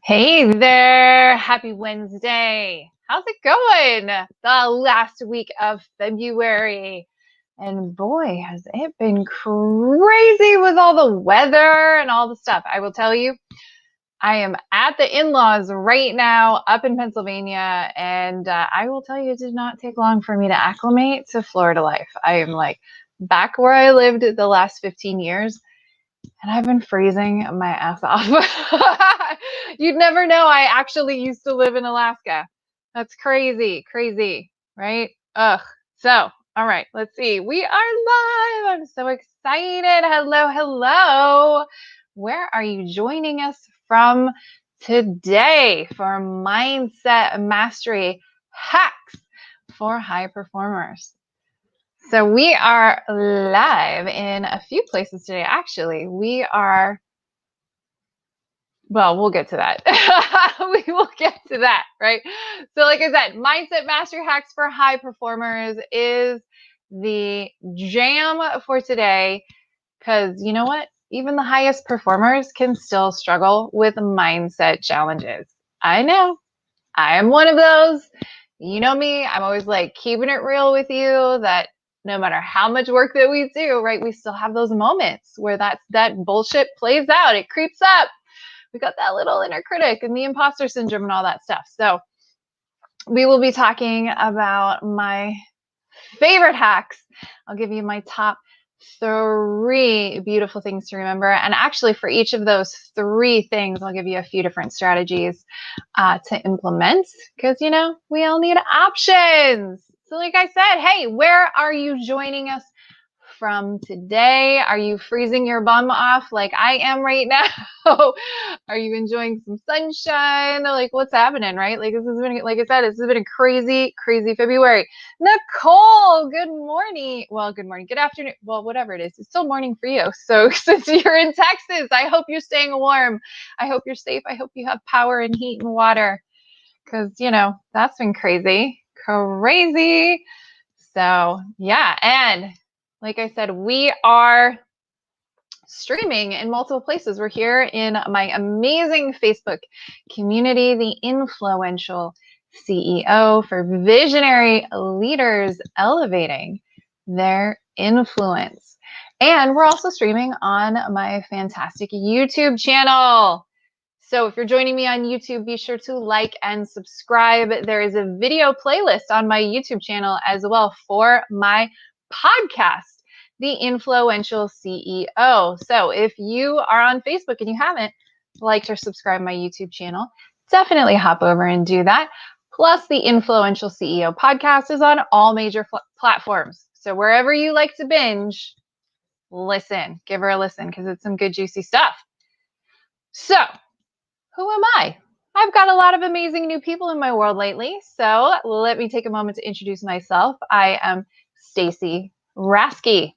Hey there, happy Wednesday. How's it going? The last week of February. And boy, has it been crazy with all the weather and all the stuff. I will tell you, I am at the in-laws right now up in Pennsylvania, and I will tell you, it did not take long for me to acclimate to Florida life. I am like back where I lived the last 15 years. And I've been freezing my ass off. You'd never know I actually used to live in Alaska. That's crazy, crazy, right? Ugh. So, all right, let's see. We are live. I'm so excited. Hello, hello. Where are you joining us from today for Mindset Mastery Hacks for High Performers? So we are live in a few places today. Actually, we'll get to that. We will get to that, right? So like I said, Mindset Mastery Hacks for High Performers is the jam for today, because you know what? Even the highest performers can still struggle with mindset challenges. I know. I am one of those. You know me, I'm always like keeping it real with you that no matter how much work that we do, right, we still have those moments where that bullshit plays out. It creeps up. We got that little inner critic and the imposter syndrome and all that stuff. So we will be talking about my favorite hacks. I'll give you my top 3 beautiful things to remember. And actually, for each of those 3 things, I'll give you a few different strategies to implement, because, you know, we all need options. So like I said, hey, where are you joining us from today? Are you freezing your bum off like I am right now? Are you enjoying some sunshine? Like, what's happening, right? Like, this has been, like I said, this has been a crazy, crazy February. Nicole, good morning. Well, good morning, good afternoon. Well, whatever it is, it's still morning for you. So since you're in Texas, I hope you're staying warm. I hope you're safe. I hope you have power and heat and water, because, you know, that's been crazy, crazy. So yeah, and like I said, we are streaming in multiple places. We're here in my amazing Facebook community, the Influential CEO, for visionary leaders elevating their influence. And we're also streaming on my fantastic YouTube channel. So if you're joining me on YouTube, be sure to like and subscribe. There is a video playlist on my YouTube channel as well for my podcast, The Influential CEO. So if you are on Facebook and you haven't liked or subscribed my YouTube channel, definitely hop over and do that. Plus, the Influential CEO podcast is on all major platforms. So wherever you like to binge, listen, give her a listen, because it's some good juicy stuff. So who am I? I've got a lot of amazing new people in my world lately, so let me take a moment to introduce myself. I am Stacy Rasky,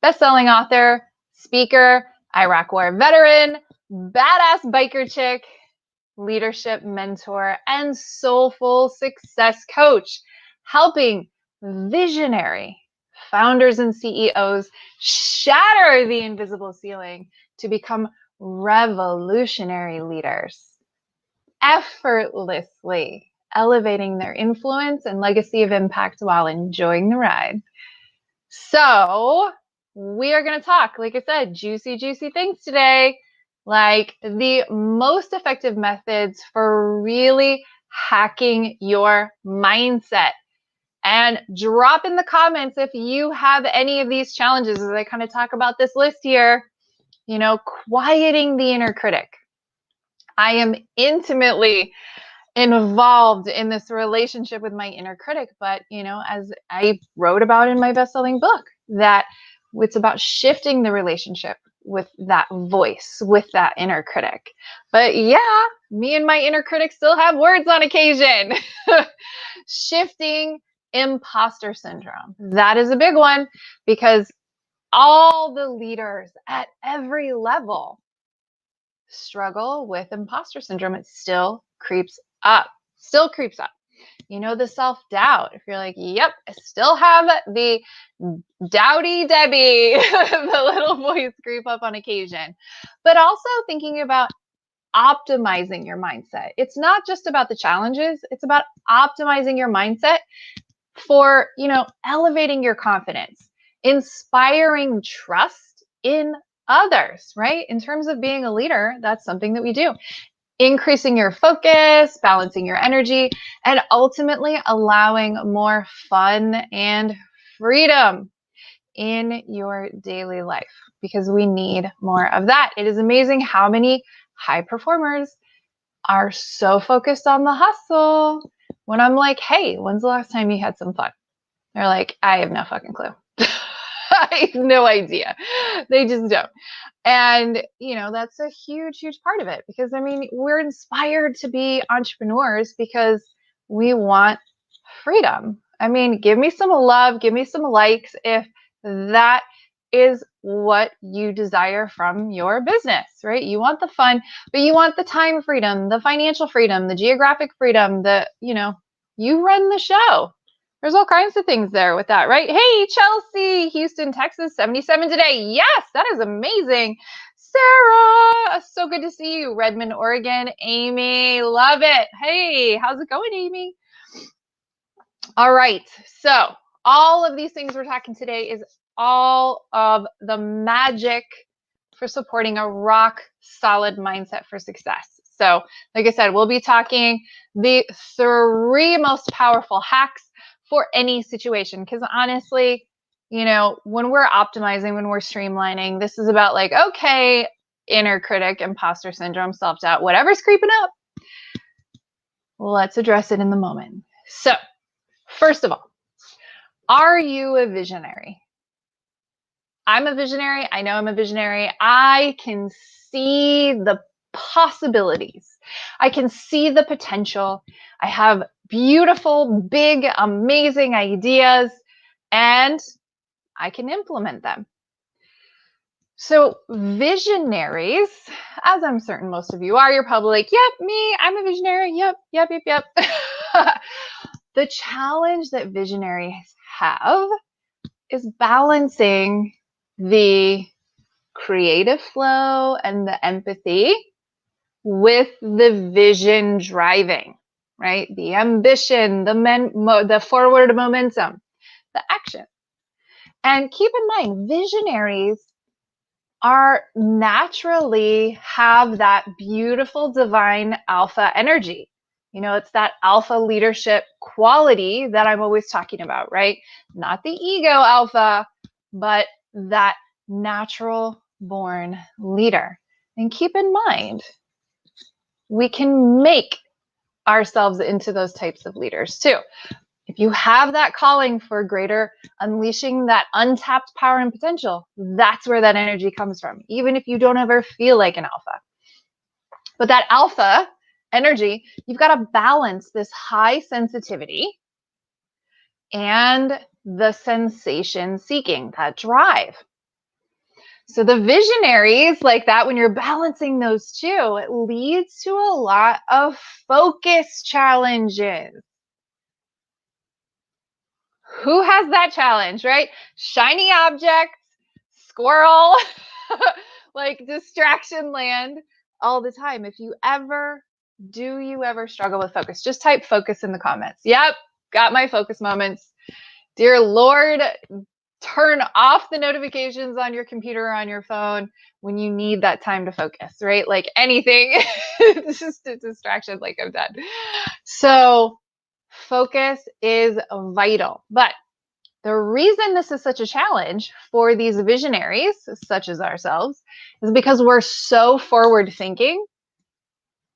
best-selling author, speaker, Iraq War veteran, badass biker chick, leadership mentor, and soulful success coach, helping visionary founders and CEOs shatter the invisible ceiling to become revolutionary leaders, effortlessly elevating their influence and legacy of impact while enjoying the ride. So we are going to talk, like I said, juicy, juicy things today, like the most effective methods for really hacking your mindset. And drop in the comments if you have any of these challenges as I kind of talk about this list here. You know, quieting the inner critic. I am intimately involved in this relationship with my inner critic, but, you know, as I wrote about in my best-selling book, that it's about shifting the relationship with that voice, with that inner critic. But yeah, me and my inner critic still have words on occasion. Shifting imposter syndrome. That is a big one, because all the leaders at every level struggle with imposter syndrome. It still creeps up. You know, the self-doubt. If you're like, yep, I still have the doubty Debbie, the little voice creep up on occasion. But also thinking about optimizing your mindset. It's not just about the challenges. It's about optimizing your mindset for, elevating your confidence, inspiring trust in others, right? In terms of being a leader, that's something that we do. Increasing your focus, balancing your energy, and ultimately allowing more fun and freedom in your daily life, because we need more of that. It is amazing how many high performers are so focused on the hustle. When I'm like, hey, when's the last time you had some fun? They're like, I have no fucking clue. I have no idea. They just don't. And, that's a huge, huge part of it, because we're inspired to be entrepreneurs because we want freedom. Give me some love, give me some likes if that is what you desire from your business, right? You want the fun, but you want the time freedom, the financial freedom, the geographic freedom, you run the show. There's all kinds of things there with that, right? Hey, Chelsea, Houston, Texas, 77 today. Yes, that is amazing. Sarah, so good to see you. Redmond, Oregon. Amy, love it. Hey, how's it going, Amy? All right, so all of these things we're talking today is all of the magic for supporting a rock solid mindset for success. So, like I said, we'll be talking the 3 most powerful hacks for any situation. Because honestly, when we're optimizing, when we're streamlining, this is about like, okay, inner critic, imposter syndrome, self-doubt, whatever's creeping up, let's address it in the moment. So, first of all, are you a visionary? I'm a visionary. I know I'm a visionary. I can see the possibilities. I can see the potential. I have beautiful, big, amazing ideas, and I can implement them. So visionaries, as I'm certain most of you are, you're probably like, yep, me, I'm a visionary. Yep. The challenge that visionaries have is balancing the creative flow and the empathy with the vision driving, right? The ambition, the forward momentum, the action. And keep in mind, visionaries are naturally have that beautiful divine alpha energy. It's that alpha leadership quality that I'm always talking about, right? Not the ego alpha, but that natural born leader. And keep in mind, we can make ourselves into those types of leaders too. If you have that calling for greater unleashing that untapped power and potential, that's where that energy comes from, even if you don't ever feel like an alpha. But that alpha energy, you've got to balance this high sensitivity and the sensation seeking, that drive. So the visionaries like that, when you're balancing those two, it leads to a lot of focus challenges. Who has that challenge, right? Shiny objects, squirrel, like distraction land all the time. Do you ever struggle with focus? Just type focus in the comments. Yep, got my focus moments. Dear Lord, turn off the notifications on your computer or on your phone when you need that time to focus, right? Like anything, it's just a distraction like I'm done. So focus is vital. But the reason this is such a challenge for these visionaries, such as ourselves, is because we're so forward thinking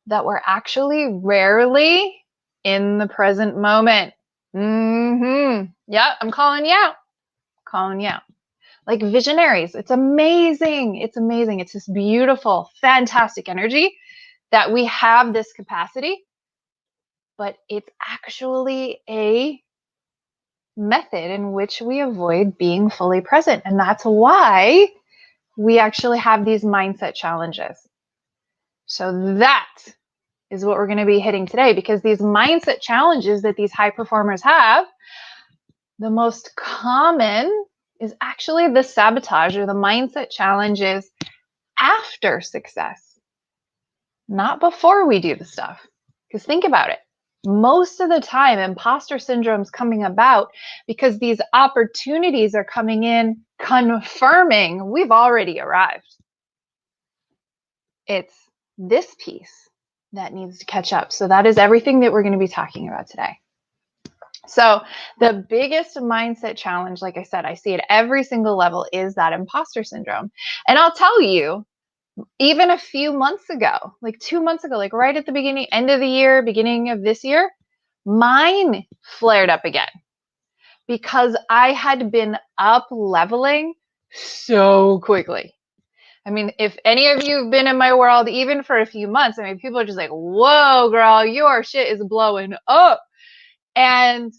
that we're actually rarely in the present moment. Yep, I'm calling you out. Like visionaries, it's amazing. It's amazing. It's this beautiful, fantastic energy that we have this capacity, but it's actually a method in which we avoid being fully present. And that's why we actually have these mindset challenges. So that is what we're going to be hitting today, because these mindset challenges that these high performers have, the most common is actually the sabotage or the mindset challenges after success. not before we do the stuff. Because think about it. Most of the time, imposter syndrome is coming about because these opportunities are coming in confirming we've already arrived. It's this piece that needs to catch up. So that is everything that we're going to be talking about today. So the biggest mindset challenge, like I said, I see at every single level, is that imposter syndrome. And I'll tell you, even a few months ago, like 2 months ago, like right at the beginning, end of the year, beginning of this year, mine flared up again because I had been up leveling so quickly. I mean, if any of you have been in my world, even for a few months, I mean, people are just like, whoa, girl, your shit is blowing up. And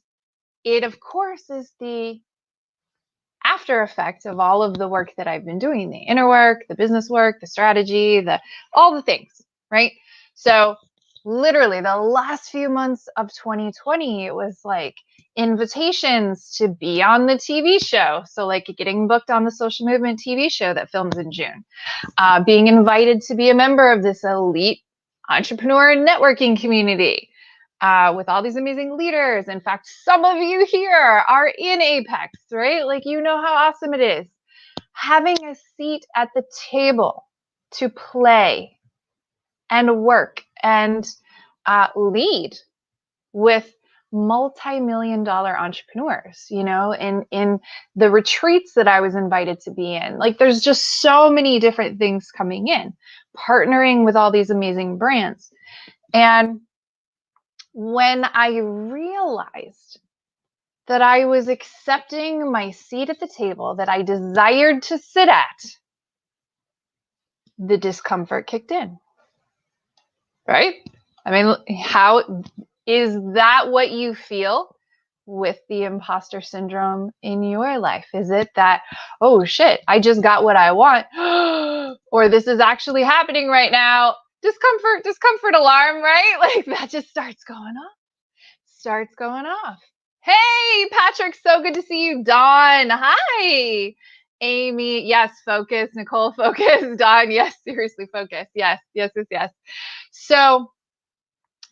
it, of course, is the after effect of all of the work that I've been doing, the inner work, the business work, the strategy, all the things, right? So literally the last few months of 2020, it was like invitations to be on the TV show. So like getting booked on the Social Movement TV show that films in June, being invited to be a member of this elite entrepreneur networking community, with all these amazing leaders. In fact, some of you here are in Apex, right? Like, you know how awesome it is. Having a seat at the table to play and work and lead with multi-million-dollar entrepreneurs, you know, in the retreats that I was invited to be in. Like, there's just so many different things coming in, partnering with all these amazing brands. And when I realized that I was accepting my seat at the table that I desired to sit at, the discomfort kicked in, right? I mean, how is that what you feel with the imposter syndrome in your life? Is it that, oh shit, I just got what I want, or this is actually happening right now? Discomfort alarm, right? Like that just starts going off. Hey, Patrick, so good to see you. Dawn, hi. Amy, yes, focus. Nicole, focus. Dawn, yes, seriously, focus. Yes. So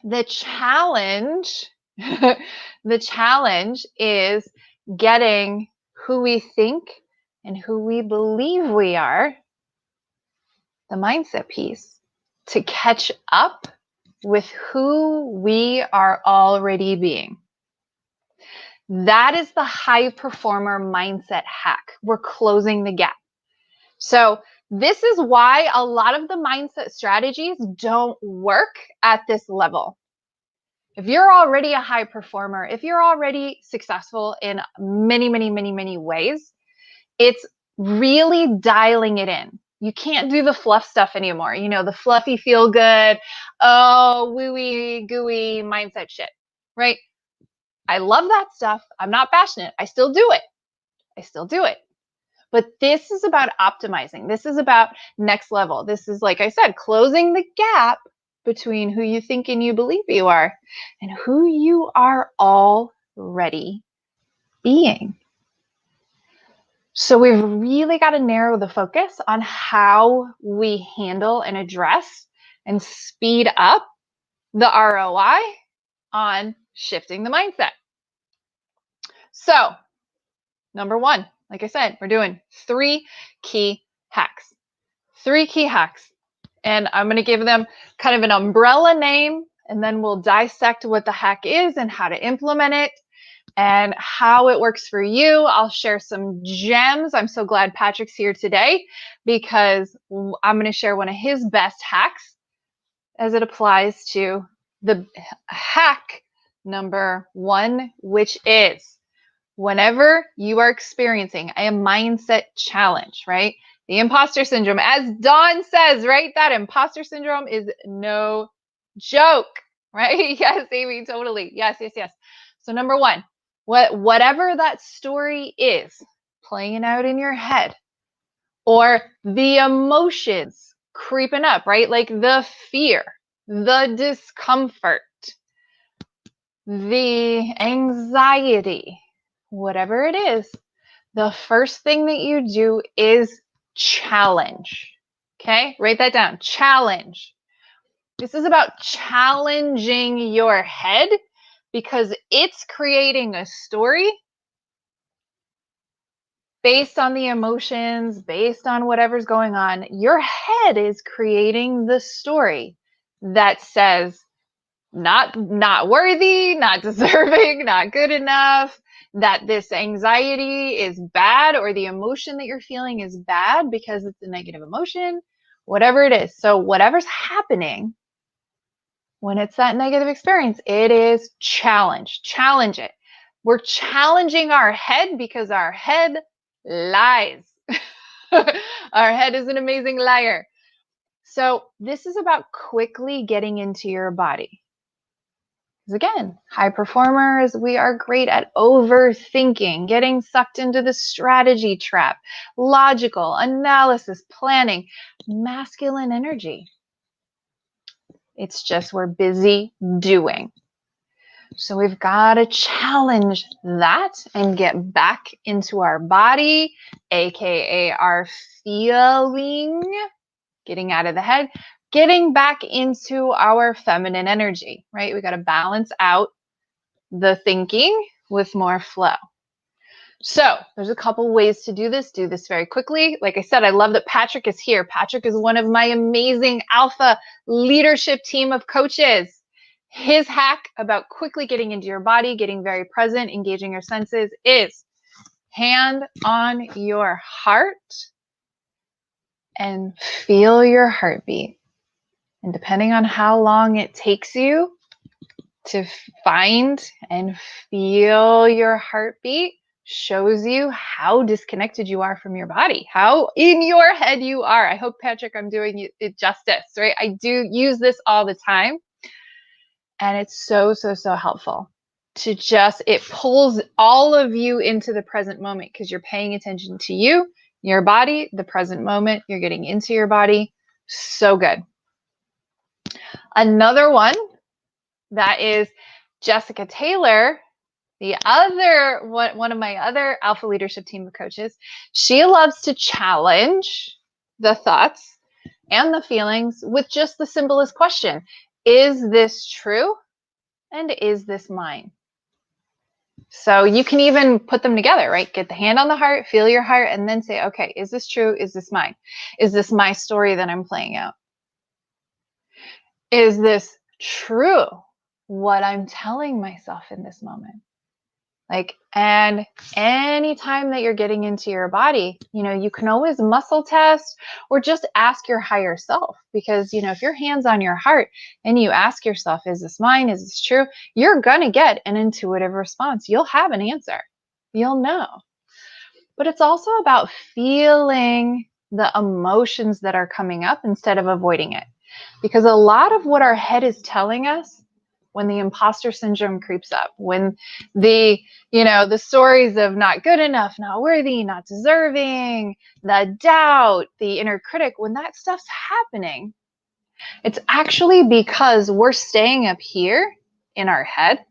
the challenge, the challenge is getting who we think and who we believe we are, the mindset piece, to catch up with who we are already being. That is the high performer mindset hack. We're closing the gap. So this is why a lot of the mindset strategies don't work at this level. If you're already a high performer, if you're already successful in many ways, it's really dialing it in. You can't do the fluff stuff anymore. You know, the fluffy feel good, oh, wooey, gooey mindset shit, right? I love that stuff. I'm not passionate. I still do it. But this is about optimizing. This is about next level. This is, like I said, closing the gap between who you think and you believe you are and who you are already being. So we've really got to narrow the focus on how we handle and address and speed up the ROI on shifting the mindset. So, number one, like I said, we're doing 3 key hacks. 3 key hacks. And I'm going to give them kind of an umbrella name, and then we'll dissect what the hack is and how to implement it and how it works for you. I'll share some gems. I'm so glad Patrick's here today because I'm going to share one of his best hacks as it applies to the hack number 1, which is whenever you are experiencing a mindset challenge, right? The imposter syndrome, as Dawn says, right? That imposter syndrome is no joke, right? Yes, Amy, totally. Yes. So number 1, whatever that story is playing out in your head, or the emotions creeping up, right? Like the fear, the discomfort, the anxiety, whatever it is, the first thing that you do is challenge. Okay, write that down. Challenge. This is about challenging your head because it's creating a story based on the emotions, based on whatever's going on. Your head is creating the story that says not worthy, not deserving, not good enough, that this anxiety is bad or the emotion that you're feeling is bad because it's a negative emotion, whatever it is. So whatever's happening when it's that negative experience, it is challenge. Challenge it. We're challenging our head because our head lies. Our head is an amazing liar. So this is about quickly getting into your body. Because again, high performers, we are great at overthinking, getting sucked into the strategy trap, logical, analysis, planning, masculine energy. It's just we're busy doing. So we've got to challenge that and get back into our body, aka our feeling, getting out of the head, getting back into our feminine energy, right? We got to balance out the thinking with more flow. So there's a couple ways to do this. Do this very quickly. Like I said, I love that Patrick is here. Patrick is one of my amazing alpha leadership team of coaches. His hack about quickly getting into your body, getting very present, engaging your senses is hand on your heart and feel your heartbeat. And depending on how long it takes you to find and feel your heartbeat, shows you how disconnected you are from your body, how in your head you are. I hope, Patrick, I'm doing it justice, right? I do use this all the time. And it's so, so, so helpful to just, it pulls all of you into the present moment because you're paying attention to you, your body, the present moment. You're getting into your body. So good. Another one that is Jessica Taylor, the other one of my other alpha leadership team of coaches. She loves to challenge the thoughts and the feelings with just the simplest question. Is this true? And is this mine? So you can even put them together, right? Get the hand on the heart, feel your heart, and then say, okay, is this true? Is this mine? Is this my story that I'm playing out? Is this true, what I'm telling myself in this moment? Like, and anytime that you're getting into your body, you can always muscle test or just ask your higher self, because, if your hand's on your heart and you ask yourself, is this mine? Is this true? You're going to get an intuitive response. You'll have an answer. You'll know. But it's also about feeling the emotions that are coming up instead of avoiding it. Because a lot of what our head is telling us when the imposter syndrome creeps up, when the stories of not good enough, not worthy, not deserving, the doubt, the inner critic, when that stuff's happening, it's actually because we're staying up here in our head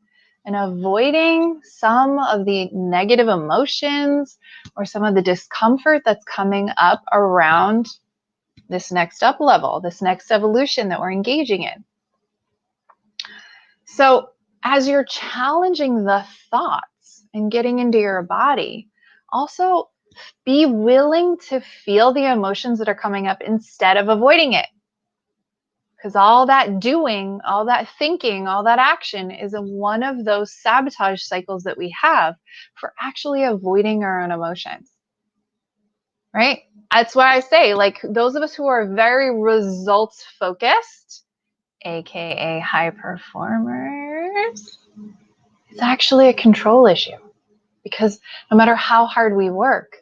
and avoiding some of the negative emotions or some of the discomfort that's coming up around this next up level, this next evolution that we're engaging in. So as you're challenging the thoughts and getting into your body, also be willing to feel the emotions that are coming up instead of avoiding it. Because all that doing, all that thinking, all that action is one of those sabotage cycles that we have for actually avoiding our own emotions. Right? That's why I say, like, those of us who are very results focused, aka high performers, it's actually a control issue, because no matter how hard we work,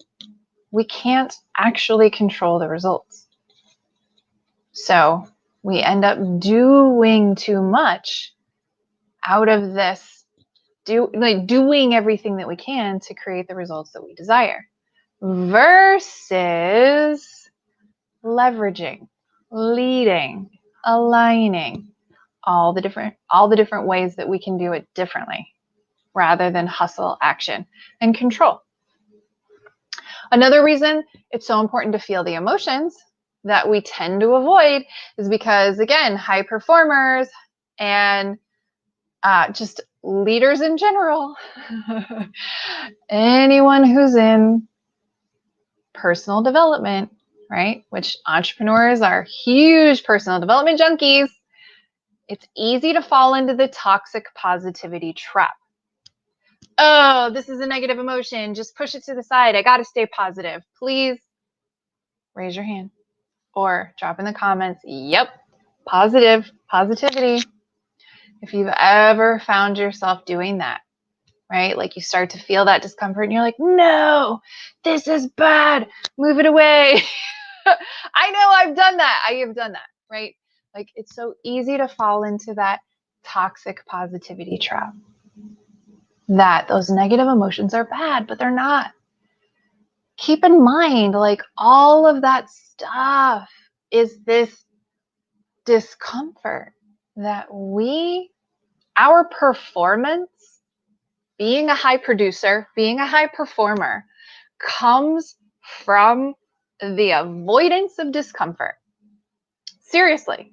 we can't actually control the results. So we end up doing too much out of this, doing everything that we can to create the results that we desire, versus leveraging, leading, aligning, all the different ways that we can do it differently, rather than hustle, action, and control. Another reason it's so important to feel the emotions that we tend to avoid is because, again, high performers and just leaders in general, anyone who's in personal development, right? Which entrepreneurs are huge personal development junkies. It's easy to fall into the toxic positivity trap. Oh, this is a negative emotion. Just push it to the side. I got to stay positive. Please raise your hand or drop in the comments. Yep. Positivity. If you've ever found yourself doing that, right? Like you start to feel that discomfort and you're like, no, this is bad. Move it away. I know I've done that. I have done that, right? Like it's so easy to fall into that toxic positivity trap. That those negative emotions are bad, but they're not. Keep in mind, like all of that stuff is this discomfort that our performance, being a high producer, being a high performer, comes from the avoidance of discomfort. Seriously.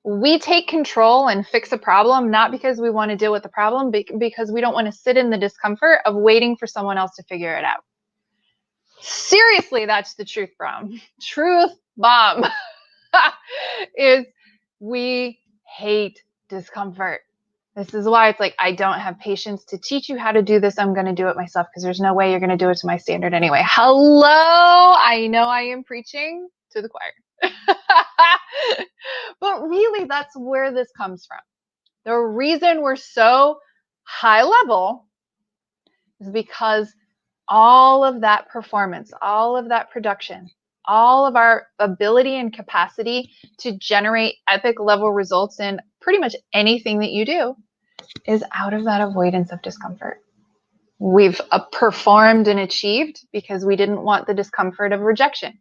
We take control and fix a problem, not because we want to deal with the problem, because we don't want to sit in the discomfort of waiting for someone else to figure it out. Seriously, that's the truth bomb. Truth bomb is we hate discomfort. This is why it's like, I don't have patience to teach you how to do this. I'm going to do it myself because there's no way you're going to do it to my standard anyway. Hello. I know I am preaching to the choir. But really, that's where this comes from. The reason we're so high level is because all of that performance, all of that production, all of our ability and capacity to generate epic level results in pretty much anything that you do is out of that avoidance of discomfort. We've performed and achieved because we didn't want the discomfort of rejection,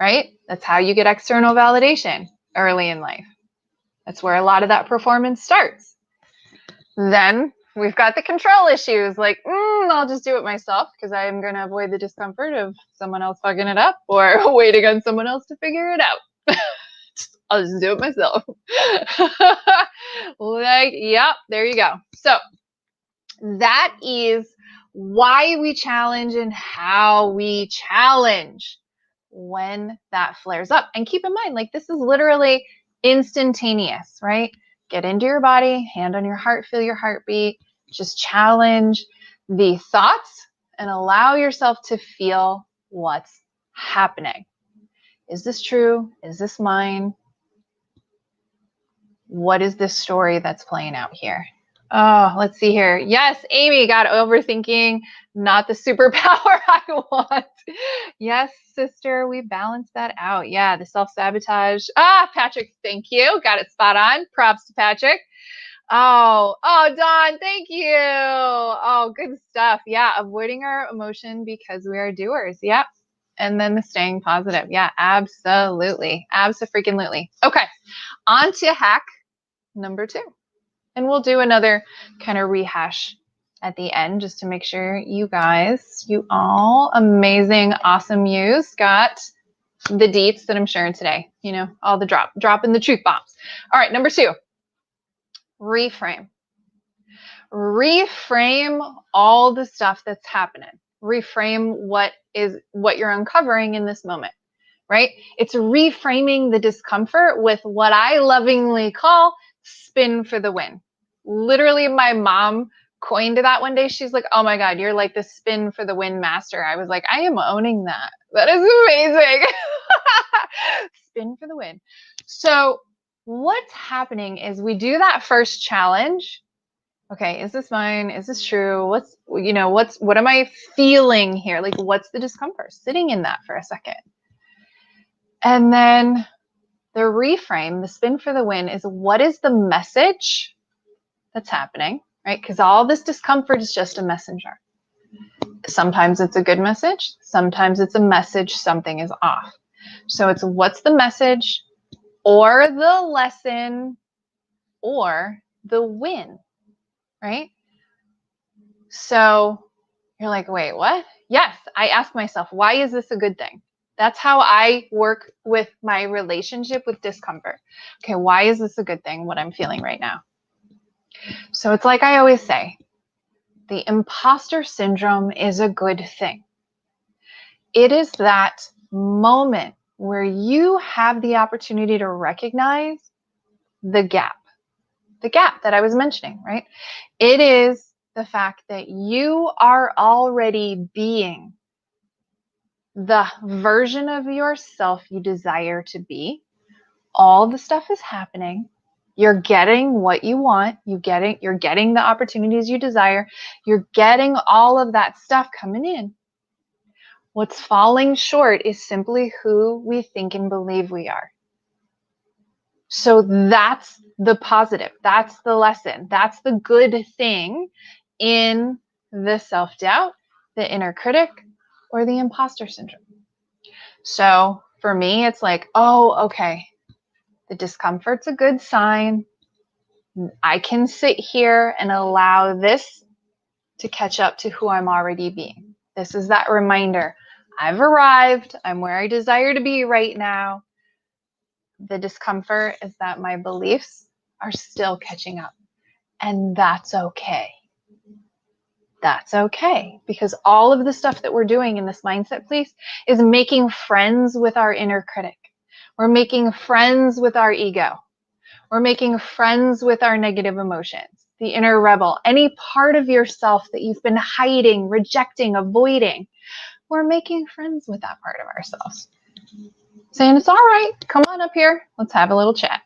right? That's how you get external validation early in life. That's where a lot of that performance starts. Then we've got the control issues, like, I'll just do it myself because I am going to avoid the discomfort of someone else fucking it up or waiting on someone else to figure it out. I'll just do it myself. Like, yep, there you go. So that is why we challenge and how we challenge when that flares up. And keep in mind, like, this is literally instantaneous, right? Get into your body, hand on your heart, feel your heartbeat, just challenge the thoughts and allow yourself to feel what's happening. Is this true? Is this mine? What is this story that's playing out here? Oh, let's see here. Yes, Amy got overthinking, not the superpower I want. Yes, sister, we balanced that out. Yeah, the self-sabotage. Patrick, thank you. Got it spot on. Props to Patrick. Oh, Dawn, thank you. Oh, good stuff. Yeah, avoiding our emotion because we are doers. Yep. And then the staying positive. Yeah, absolutely. Abso-freaking-lutely. Okay, on to hack number 2. And we'll do another kind of rehash at the end just to make sure you guys, you all amazing, awesome yous got the deets that I'm sharing today. You know, all the dropping the truth bombs. All right, number 2, reframe. Reframe all the stuff that's happening. Reframe what you're uncovering in this moment, right? It's reframing the discomfort with what I lovingly call spin for the win. Literally, my mom coined that one day. She's like, oh my God, you're like the spin for the win master. I was like, I am owning that. That is amazing. Spin for the win. So what's happening is we do that first challenge. Okay, is this mine? Is this true? What am I feeling here? Like, what's the discomfort? Sitting in that for a second. And then the reframe, the spin for the win, is what is the message that's happening, right? Because all this discomfort is just a messenger. Sometimes it's a good message. Sometimes it's a message something is off. So it's what's the message or the lesson or the win, right? So you're like, wait, what? Yes, I ask myself, why is this a good thing? That's how I work with my relationship with discomfort. Okay, why is this a good thing, what I'm feeling right now? So it's like I always say, the imposter syndrome is a good thing. It is that moment where you have the opportunity to recognize the gap that I was mentioning, right? It is the fact that you are already being the version of yourself you desire to be. All the stuff is happening. You're getting what you want. You're getting the opportunities you desire. You're getting all of that stuff coming in. What's falling short is simply who we think and believe we are. So that's the positive. That's the lesson. That's the good thing in the self-doubt, the inner critic, or the imposter syndrome. So for me, it's like, oh, okay, the discomfort's a good sign. I can sit here and allow this to catch up to who I'm already being. This is that reminder. I've arrived. I'm where I desire to be right now. The discomfort is that my beliefs are still catching up. And that's okay. That's okay. Because all of the stuff that we're doing in this mindset place is making friends with our inner critic. We're making friends with our ego. We're making friends with our negative emotions, the inner rebel, any part of yourself that you've been hiding, rejecting, avoiding. We're making friends with that part of ourselves. Saying, it's all right. Come on up here. Let's have a little chat.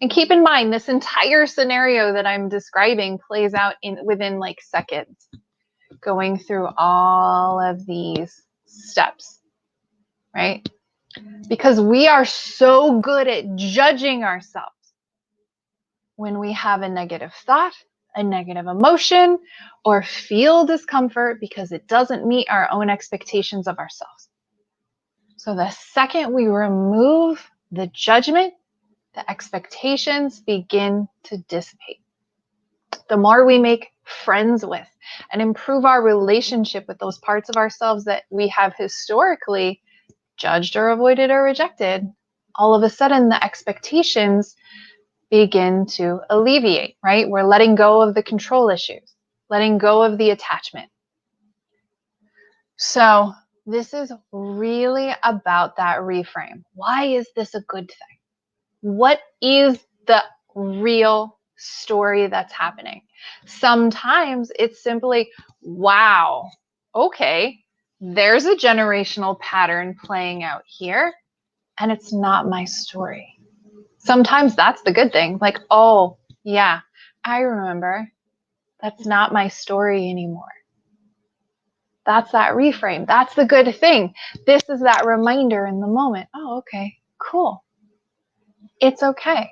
And keep in mind, this entire scenario that I'm describing plays out within like seconds, going through all of these steps, right? Because we are so good at judging ourselves when we have a negative thought, a negative emotion, or feel discomfort because it doesn't meet our own expectations of ourselves. So the second we remove the judgment, the expectations begin to dissipate. The more we make friends with and improve our relationship with those parts of ourselves that we have historically judged or avoided or rejected, all of a sudden the expectations begin to alleviate, right? We're letting go of the control issues, letting go of the attachment. So this is really about that reframe. Why is this a good thing? What is the real story that's happening? Sometimes it's simply, wow, okay, there's a generational pattern playing out here, and it's not my story. Sometimes that's the good thing. Like, oh, yeah, I remember. That's not my story anymore. That's that reframe. That's the good thing. This is that reminder in the moment. Oh, okay, cool. It's okay.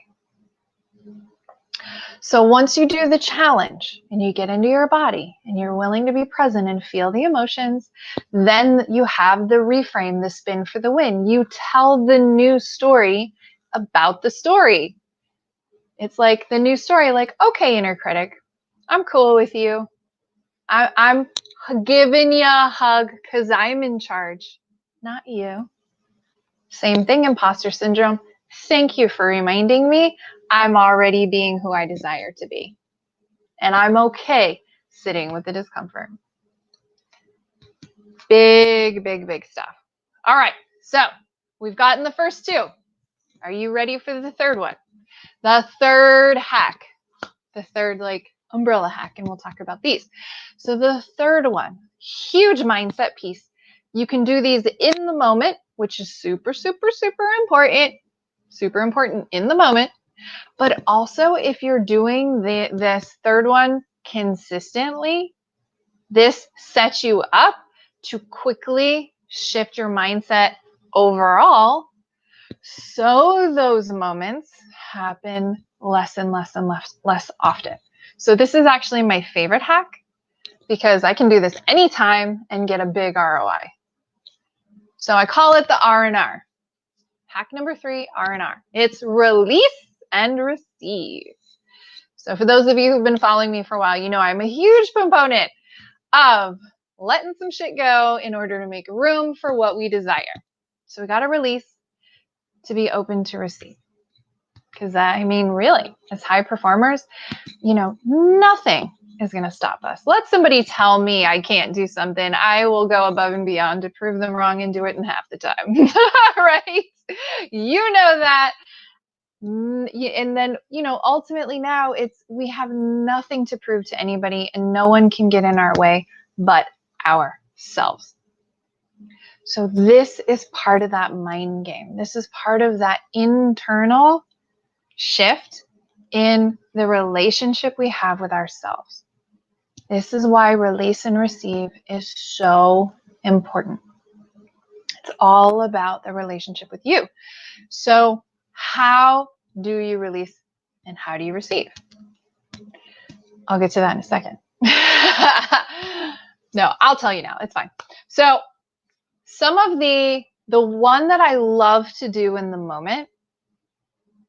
So once you do the challenge and you get into your body and you're willing to be present and feel the emotions, then you have the reframe, the spin for the win. You tell the new story about the story. It's like the new story, like, okay, inner critic, I'm cool with you. I'm giving you a hug because I'm in charge, not you. Same thing, imposter syndrome. Thank you for reminding me I'm already being who I desire to be. And I'm okay sitting with the discomfort. Big, big, big stuff. All right, so we've gotten the first two. Are you ready for the third one? The third hack. The third like umbrella hack, and we'll talk about these. So the third one, huge mindset piece. You can do these in the moment, which is super, super, super important in the moment. But also if you're doing this third one consistently, this sets you up to quickly shift your mindset overall. So those moments happen less and less and less often. So this is actually my favorite hack because I can do this anytime and get a big ROI. So I call it the R&R. Hack number 3, R&R. It's release and receive. So for those of you who've been following me for a while, you know I'm a huge proponent of letting some shit go in order to make room for what we desire. So we got to release to be open to receive. Because I mean, really, as high performers, nothing is going to stop us. Let somebody tell me I can't do something. I will go above and beyond to prove them wrong and do it in half the time. Right? You know that. And then, ultimately now we have nothing to prove to anybody and no one can get in our way but ourselves. So this is part of that mind game. This is part of that internal shift in the relationship we have with ourselves. This is why release and receive is so important. It's all about the relationship with you. So how do you release and how do you receive? I'll get to that in a second. No, I'll tell you now. It's fine. So some of the one that I love to do in the moment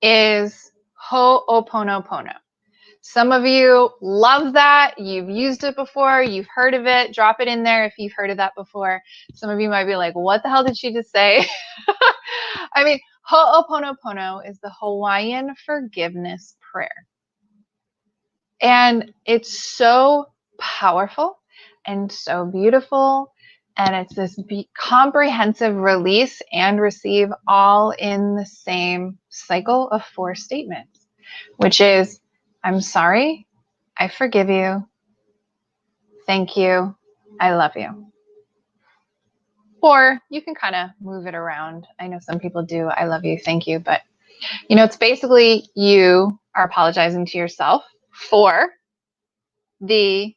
is Ho'oponopono. Some of you love that. You've used it before. You've heard of it. Drop it in there if you've heard of that before. Some of you might be like, what the hell did she just say? I mean, Ho'oponopono is the Hawaiian forgiveness prayer. And it's so powerful and so beautiful. And it's this comprehensive release and receive all in the same cycle of 4 statements, which is, I'm sorry, I forgive you, thank you, I love you. Or you can kind of move it around. I know some people do, I love you, thank you, but it's basically you are apologizing to yourself for the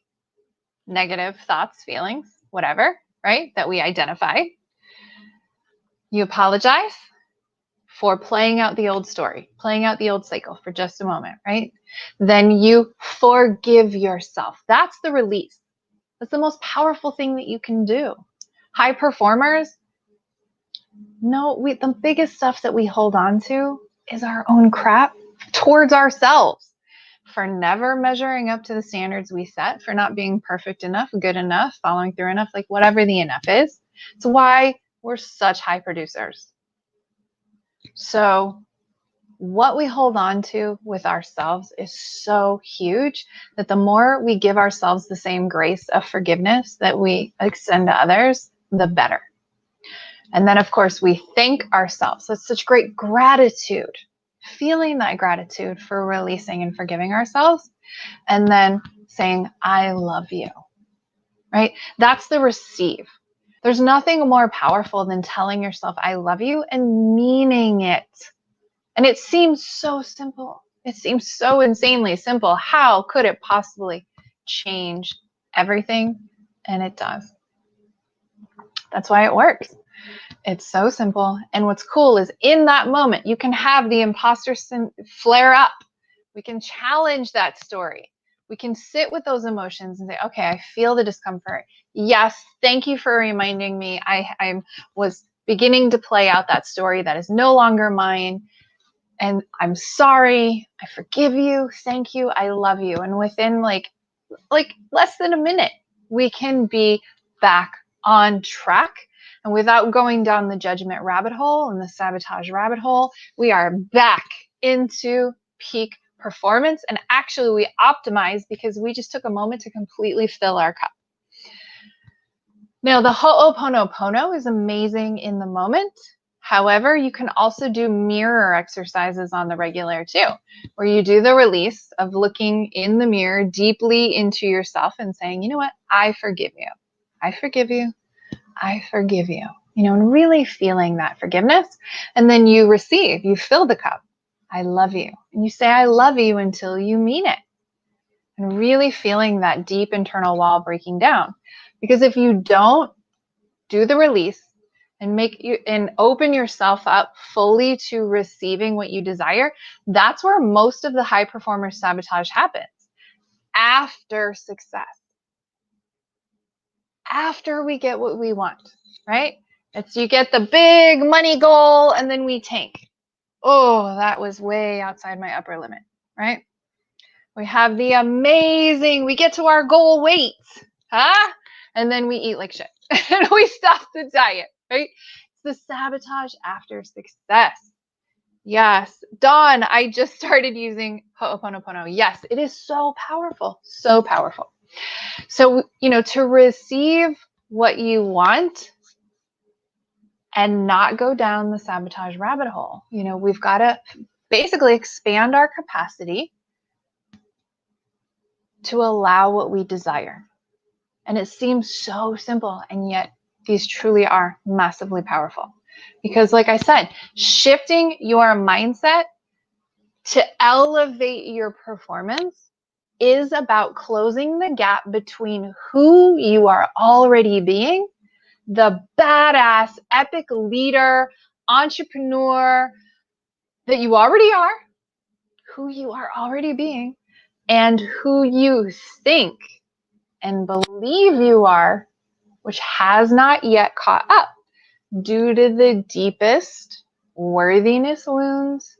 negative thoughts, feelings, whatever, right, that we identify. You apologize for playing out the old story, playing out the old cycle for just a moment, right? Then you forgive yourself. That's the release. That's the most powerful thing that you can do. High performers, the biggest stuff that we hold on to is our own crap towards ourselves, for never measuring up to the standards we set, for not being perfect enough, good enough, following through enough, like whatever the enough is. It's why we're such high producers. So what we hold on to with ourselves is so huge that the more we give ourselves the same grace of forgiveness that we extend to others, the better. And then, of course, we thank ourselves. That's such great gratitude, feeling that gratitude for releasing and forgiving ourselves, and then saying, I love you, right? That's the receive. There's nothing more powerful than telling yourself, I love you, and meaning it. And it seems so simple. It seems so insanely simple. How could it possibly change everything? And it does. That's why it works. It's so simple. And what's cool is in that moment, you can have the imposter flare up. We can challenge that story. We can sit with those emotions and say, okay, I feel the discomfort. Yes, thank you for reminding me. I was beginning to play out that story that is no longer mine. And I'm sorry. I forgive you. Thank you. I love you. And within like less than a minute, we can be back on track. And without going down the judgment rabbit hole and the sabotage rabbit hole, we are back into peak performance. And actually we optimize because we just took a moment to completely fill our cup. Now, the Ho'oponopono is amazing in the moment. However, you can also do mirror exercises on the regular too, where you do the release of looking in the mirror deeply into yourself and saying, you know what, I forgive you. I forgive you. I forgive you. And really feeling that forgiveness. And then you receive, you fill the cup. I love you. And you say, I love you until you mean it. And really feeling that deep internal wall breaking down. Because if you don't do the release, and open yourself up fully to receiving what you desire, that's where most of the high performer sabotage happens. After success. After we get what we want, right? It's you get the big money goal and then we tank. Oh, that was way outside my upper limit, right? We have the amazing, we get to our goal weight, huh? And then we eat like shit and we stop the diet, right? the sabotage after success. Yes. Dawn, I just started using Ho'oponopono. Yes, it is so powerful. So powerful. So, to receive what you want and not go down the sabotage rabbit hole, we've got to basically expand our capacity to allow what we desire. And it seems so simple, and yet these truly are massively powerful. Because like I said, shifting your mindset to elevate your performance is about closing the gap between who you are already being, the badass, epic leader, entrepreneur that you already are, who you are already being, and who you think and believe you are, which has not yet caught up due to the deepest worthiness wounds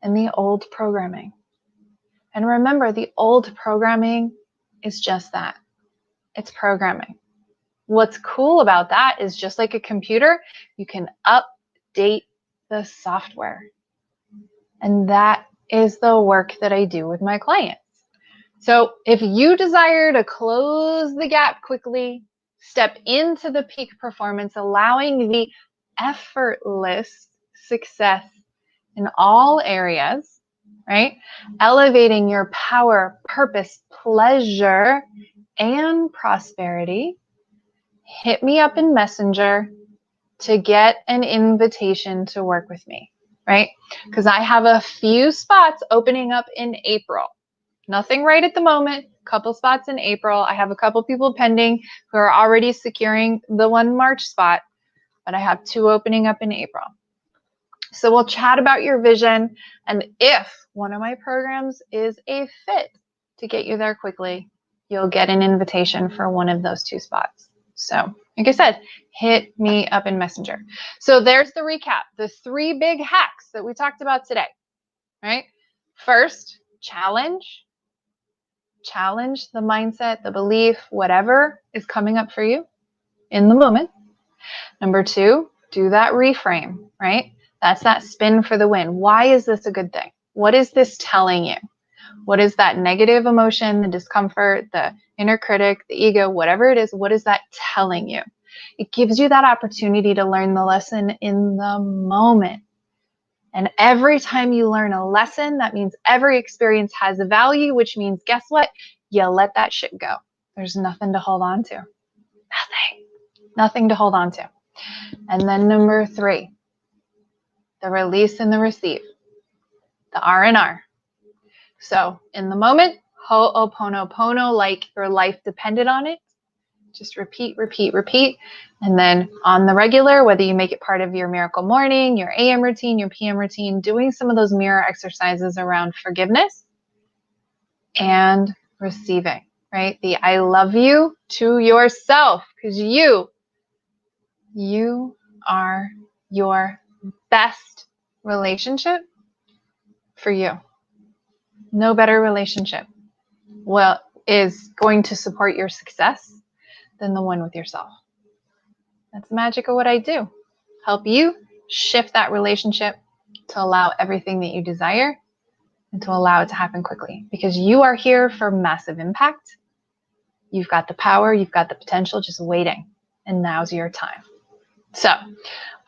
and the old programming. And remember, the old programming is just that. It's programming. What's cool about that is, just like a computer, you can update the software. And that is the work that I do with my clients. So if you desire to close the gap quickly, step into the peak performance, allowing the effortless success in all areas, right? Elevating your power, purpose, pleasure, and prosperity, hit me up in Messenger to get an invitation to work with me, right? Because I have a few spots opening up in April. Nothing right at the moment, couple spots in April. I have a couple people pending who are already securing the 1 March spot, but I have 2 opening up in April. So we'll chat about your vision, and if one of my programs is a fit to get you there quickly, you'll get an invitation for one of those 2 spots. So like I said, hit me up in Messenger. So there's the recap, the 3 big hacks that we talked about today, right? First, challenge the mindset, the belief, whatever is coming up for you in the moment. Number 2, do that reframe, right? That's that spin for the win. Why is this a good thing? What is this telling you? What is that negative emotion, the discomfort, the inner critic, the ego, whatever it is, what is that telling you? It gives you that opportunity to learn the lesson in the moment. And every time you learn a lesson, that means every experience has a value, which means, guess what? You let that shit go. There's nothing to hold on to. Nothing to hold on to. And then number 3, the release and the receive, the R&R. So in the moment, Ho'oponopono, like your life depended on it. Just repeat, repeat, repeat. And then on the regular, whether you make it part of your miracle morning, your AM routine, your PM routine, doing some of those mirror exercises around forgiveness and receiving, right? The I love you to yourself, because you are your best relationship for you. No better relationship is going to support your success than the one with yourself. That's the magic of what I do. Help you shift that relationship to allow everything that you desire and to allow it to happen quickly, because you are here for massive impact. You've got the power, you've got the potential just waiting, and now's your time. So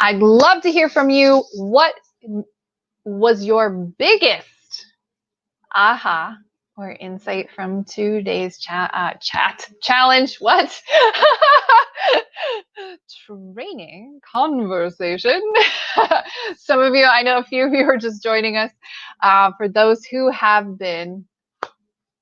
I'd love to hear from you. What was your biggest aha or insight from today's challenge? What? Training conversation. Some of you, I know a few of you are just joining us. For those who have been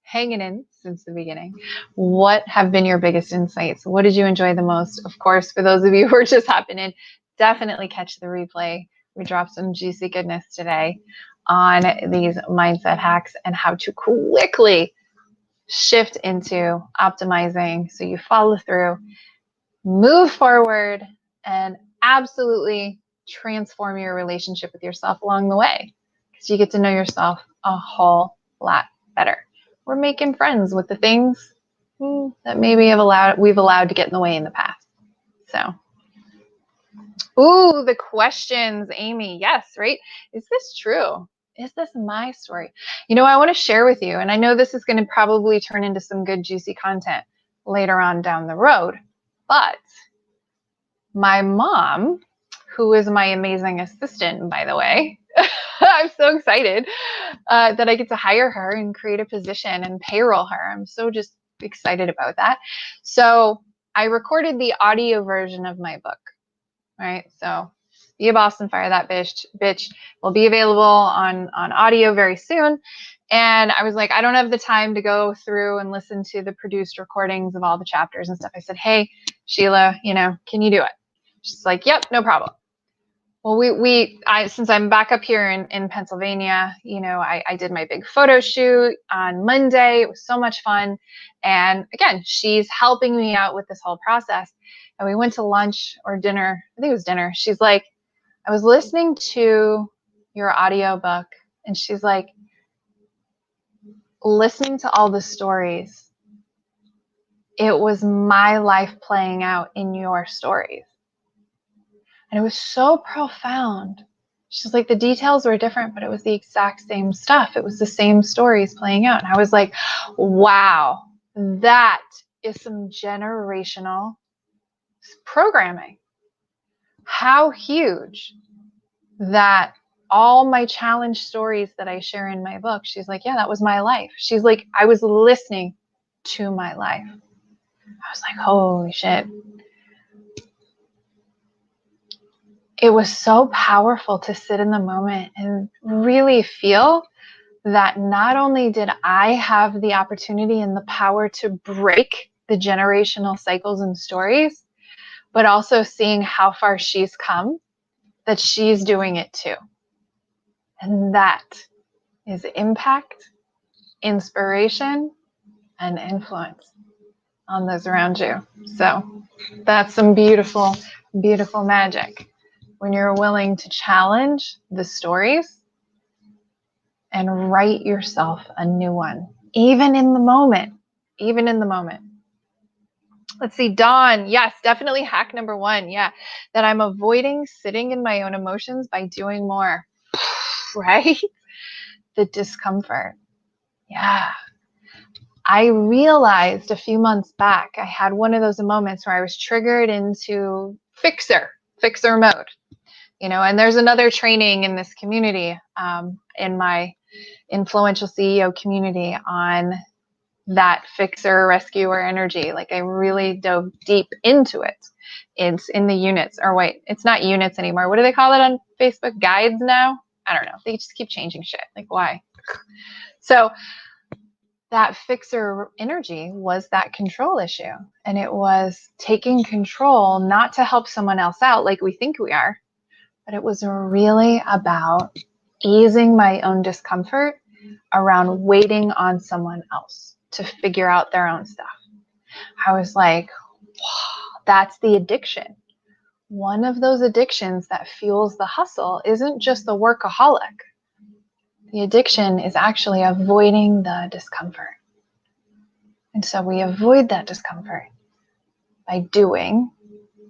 hanging in since the beginning, what have been your biggest insights? What did you enjoy the most? Of course, for those of you who are just hopping in, definitely catch the replay. We dropped some juicy goodness today on these mindset hacks and how to quickly shift into optimizing so you follow through, move forward, and absolutely transform your relationship with yourself along the way, because you get to know yourself a whole lot better. We're making friends with the things that maybe we've allowed to get in the way in the past. So Ooh, the questions, Amy. Yes, right? Is this true? Is this my story? I want to share with you, and I know this is going to probably turn into some good, juicy content later on down the road, but my mom, who is my amazing assistant, by the way, I'm so excited that I get to hire her and create a position and payroll her. I'm so just excited about that. So I recorded the audio version of my book, right? So Be a Boss and Fire That Bitch will be available on audio very soon. And I was like, I don't have the time to go through and listen to the produced recordings of all the chapters and stuff. I said, hey, Sheila, can you do it? She's like, yep, no problem. Well, since I'm back up here in Pennsylvania, I did my big photo shoot on Monday. It was so much fun. And again, she's helping me out with this whole process. And we went to lunch or dinner. I think it was dinner. She's like, I was listening to your audiobook, and she's like, listening to all the stories, it was my life playing out in your stories. And it was so profound. She's like, the details were different, but it was the exact same stuff. It was the same stories playing out. And I was like, wow, that is some generational programming. How huge that all my challenge stories that I share in my book, she's like, yeah, that was my life. She's like, I was listening to my life. I was like, holy shit. It was so powerful to sit in the moment and really feel that not only did I have the opportunity and the power to break the generational cycles and stories, but also seeing how far she's come, that she's doing it too. And that is impact, inspiration, and influence on those around you. So that's some beautiful, beautiful magic. When you're willing to challenge the stories and write yourself a new one, even in the moment. Let's see, Dawn. Yes, definitely hack number 1. Yeah, that I'm avoiding sitting in my own emotions by doing more, right? The discomfort. Yeah. I realized a few months back, I had one of those moments where I was triggered into fixer mode. And there's another training in this community, in my influential CEO community, on that fixer rescuer energy. Like, I really dove deep into it. It's in the units, or wait, it's not units anymore. What do they call it on Facebook? Guides now? I don't know. They just keep changing shit. Like, why? So that fixer energy was that control issue. And it was taking control, not to help someone else out like we think we are, but it was really about easing my own discomfort around waiting on someone else to figure out their own stuff. I was like, wow, that's the addiction. One of those addictions that fuels the hustle isn't just the workaholic. The addiction is actually avoiding the discomfort. And so we avoid that discomfort by doing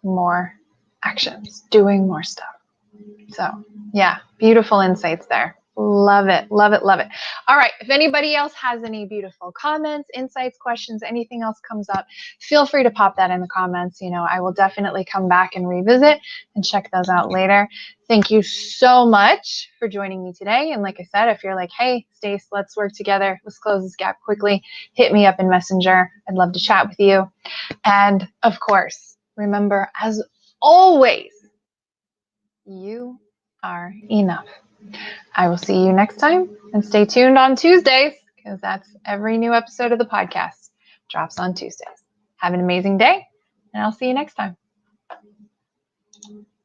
more actions, doing more stuff. So yeah, beautiful insights there. Love it, love it, love it. All right, if anybody else has any beautiful comments, insights, questions, anything else comes up, feel free to pop that in the comments. I will definitely come back and revisit and check those out later. Thank you so much for joining me today. And like I said, if you're like, hey, Stace, let's work together, let's close this gap quickly, hit me up in Messenger. I'd love to chat with you. And of course, remember, as always, you are enough. I will see you next time, and stay tuned on Tuesdays, because that's every new episode of the podcast drops on Tuesdays. Have an amazing day, and I'll see you next time.